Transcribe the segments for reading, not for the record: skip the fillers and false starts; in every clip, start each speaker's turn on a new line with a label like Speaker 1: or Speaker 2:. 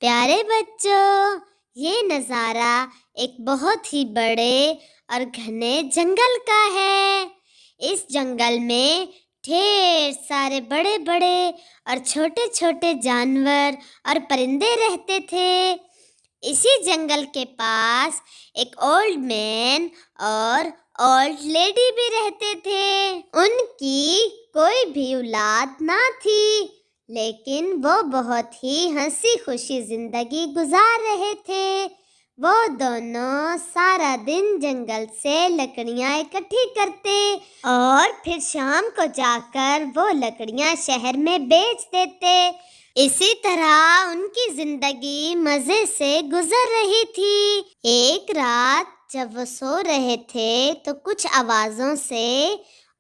Speaker 1: پیارے بچوں، یہ نظارہ ایک بہت ہی بڑے اور گھنے جنگل کا ہے۔ اس جنگل میں ڈھیر سارے بڑے بڑے اور چھوٹے چھوٹے جانور اور پرندے رہتے تھے۔ اسی جنگل کے پاس ایک اولڈ مین اور اولڈ لیڈی بھی رہتے تھے۔ ان کی کوئی بھی اولاد نہ تھی، لیکن وہ بہت ہی ہنسی خوشی زندگی گزار رہے تھے۔ وہ دونوں سارا دن جنگل سے لکڑیاں اکٹھی کرتے اور پھر شام کو جا کر وہ لکڑیاں شہر میں بیچ دیتے۔ اسی طرح ان کی زندگی مزے سے گزر رہی تھی۔ ایک رات جب وہ سو رہے تھے تو کچھ آوازوں سے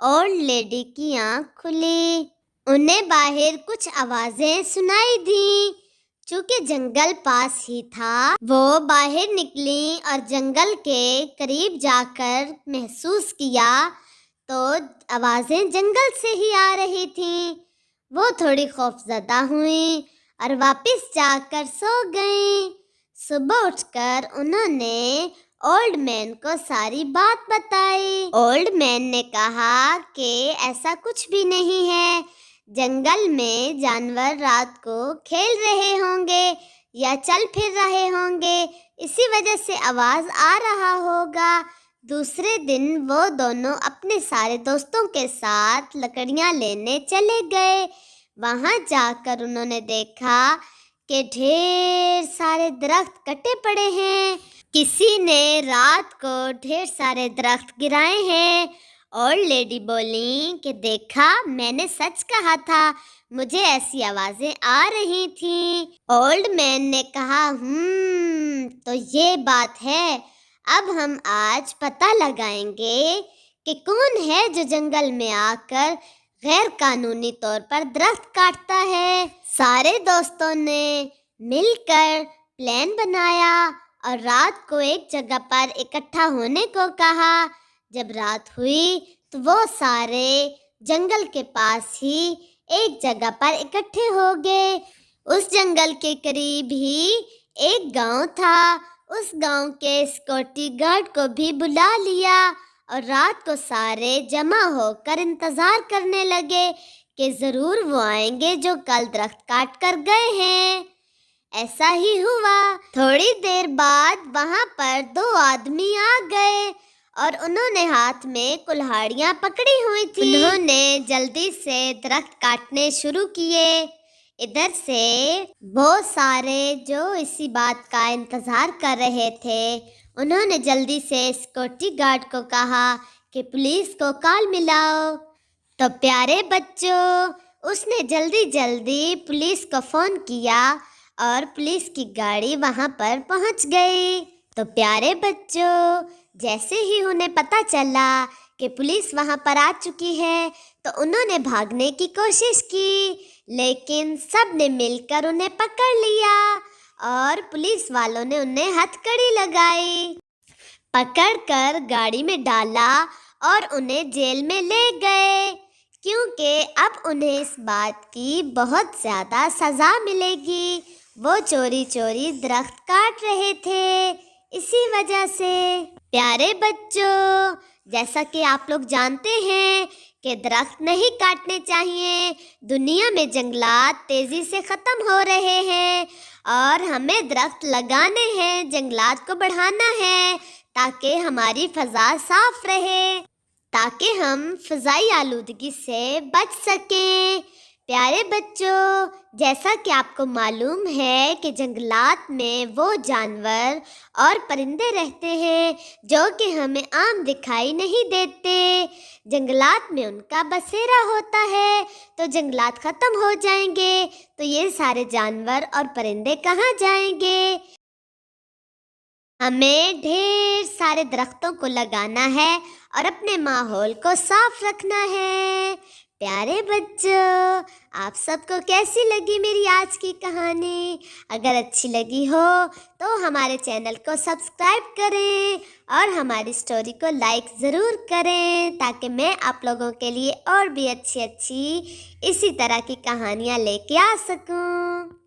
Speaker 1: اولڈ لیڈی کی آنکھ کھلی۔ انہیں باہر کچھ آوازیں سنائی دیں۔ چونکہ جنگل پاس ہی تھا، وہ باہر نکلیں اور جنگل کے قریب جا کر محسوس کیا تو آوازیں جنگل سے ہی آ رہی تھیں۔ وہ تھوڑی خوفزدہ ہوئیں اور واپس جا کر سو گئیں۔ صبح اٹھ کر انہوں نے اولڈ مین کو ساری بات بتائی۔ اولڈ مین نے کہا کہ ایسا کچھ بھی نہیں ہے، جنگل میں جانور رات کو کھیل رہے ہوں گے یا چل پھر رہے ہوں گے، اسی وجہ سے آواز آ رہا ہوگا۔ دوسرے دن وہ دونوں اپنے سارے دوستوں کے ساتھ لکڑیاں لینے چلے گئے۔ وہاں جا کر انہوں نے دیکھا کہ ڈھیر سارے درخت کٹے پڑے ہیں۔ کسی نے رات کو ڈھیر سارے درخت گرائے ہیں۔ اولڈ لیڈی بولیں کہ دیکھا، میں نے سچ کہا تھا، مجھے ایسی آوازیں آ رہی تھیں۔ اولڈ مین نے کہا تو یہ بات ہے، اب ہم آج پتہ لگائیں گے کہ کون ہے جو جنگل میں آ کر غیر قانونی طور پر درخت کاٹتا ہے۔ سارے دوستوں نے مل کر پلان بنایا اور رات کو ایک جگہ پر اکٹھا ہونے کو کہا۔ جب رات ہوئی تو وہ سارے جنگل کے پاس ہی ایک جگہ پر اکٹھے ہو گئے۔ اس جنگل کے قریب ہی ایک گاؤں تھا۔ اس گاؤں کے سیکورٹی گارڈ کو بھی بلا لیا اور رات کو سارے جمع ہو کر انتظار کرنے لگے کہ ضرور وہ آئیں گے جو کل درخت کاٹ کر گئے ہیں۔ ایسا ہی ہوا۔ تھوڑی دیر بعد وہاں پر دو آدمی آ گئے اور انہوں نے ہاتھ میں کلہاڑیاں پکڑی ہوئی تھی۔ انہوں نے جلدی سے درخت کاٹنے شروع کیے۔ ادھر سے وہ سارے جو اسی بات کا انتظار کر رہے تھے، انہوں نے جلدی سے سیکورٹی گارڈ کو کہا کہ پولیس کو کال ملاؤ۔ تو پیارے بچوں، اس نے جلدی پولیس کو فون کیا اور پولیس کی گاڑی وہاں پر پہنچ گئی۔ تو پیارے بچوں، جیسے ہی انہیں پتہ چلا کہ پولیس وہاں پر آ چکی ہے تو انہوں نے بھاگنے کی کوشش کی، لیکن سب نے مل کر انہیں پکڑ لیا اور پولیس والوں نے انہیں ہتھ کڑی لگائی، پکڑ کر گاڑی میں ڈالا اور انہیں جیل میں لے گئے، کیونکہ اب انہیں اس بات کی بہت زیادہ سزا ملے گی۔ وہ چوری درخت کاٹ رہے تھے، اسی وجہ سے۔ پیارے بچوں، جیسا کہ آپ لوگ جانتے ہیں کہ درخت نہیں کاٹنے چاہیے۔ دنیا میں جنگلات تیزی سے ختم ہو رہے ہیں اور ہمیں درخت لگانے ہیں، جنگلات کو بڑھانا ہے تاکہ ہماری فضا صاف رہے، تاکہ ہم فضائی آلودگی سے بچ سکیں۔ پیارے بچوں، جیسا کہ آپ کو معلوم ہے کہ جنگلات میں وہ جانور اور پرندے رہتے ہیں جو کہ ہمیں عام دکھائی نہیں دیتے۔ جنگلات میں ان کا بسیرا ہوتا ہے، تو جنگلات ختم ہو جائیں گے تو یہ سارے جانور اور پرندے کہاں جائیں گے؟ ہمیں ڈھیر سارے درختوں کو لگانا ہے اور اپنے ماحول کو صاف رکھنا ہے۔ پیارے بچوں، آپ سب کو کیسی لگی میری آج کی کہانی؟ اگر اچھی لگی ہو تو ہمارے چینل کو سبسکرائب کریں اور ہماری سٹوری کو لائک ضرور کریں تاکہ میں آپ لوگوں کے لیے اور بھی اچھی اسی طرح کی کہانیاں لے کے آ سکوں۔